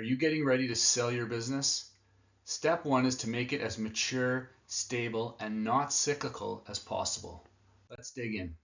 Are you getting ready to sell your business? Step one is to make it as mature, stable, and not cyclical as possible. Let's dig in.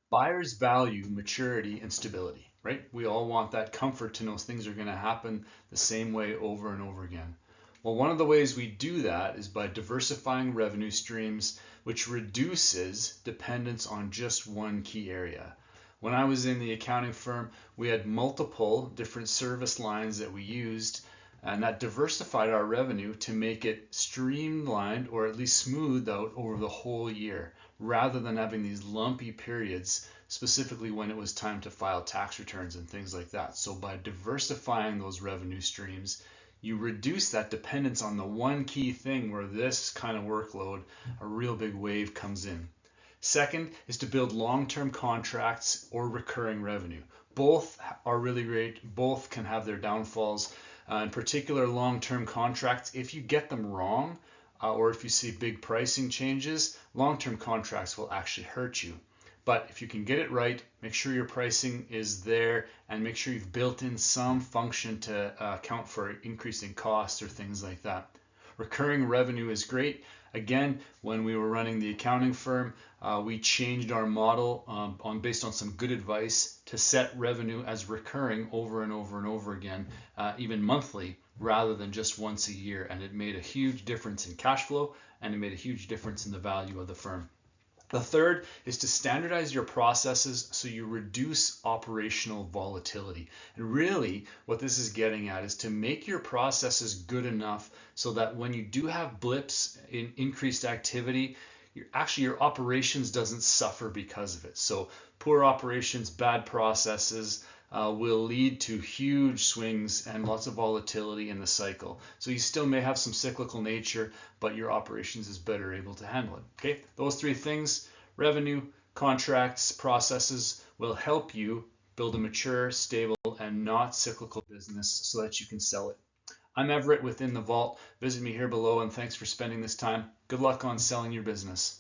Buyers value maturity and stability, right? We all want that comfort to know things are going to happen the same way over and over again. Well, one of the ways we do that is by diversifying revenue streams, which reduces dependence on just one key area. When I was in the accounting firm, we had multiple different service lines that we used, and that diversified our revenue to make it streamlined or at least smoothed out over the whole year, rather than having these lumpy periods, specifically when it was time to file tax returns and things like that. So by diversifying those revenue streams, you reduce that dependence on the one key thing where this kind of workload, a real big wave comes in. Second is to build long-term contracts or recurring revenue. Both are really great. Both can have their downfalls. In particular, long-term contracts, if you get them wrong, or if you see big pricing changes, long-term contracts will actually hurt you. But if you can get it right, make sure your pricing is there and make sure you've built in some function to account for increasing costs or things like that. Recurring revenue is great. Again, when we were running the accounting firm, we changed our model based on some good advice to set revenue as recurring over and over and over again, even monthly, rather than just once a year. And it made a huge difference in cash flow, and it made a huge difference in the value of the firm. The third is to standardize your processes so you reduce operational volatility. And really what this is getting at is to make your processes good enough so that when you do have blips in increased activity, your operations doesn't suffer because of it. So poor operations, bad processes will lead to huge swings and lots of volatility in the cycle. So you still may have some cyclical nature, but your operations is better able to handle it. Okay, those three things, revenue, contracts, processes, will help you build a mature, stable, and not cyclical business so that you can sell it. I'm Everett within the Vault. Visit me here below, and thanks for spending this time. Good luck on selling your business.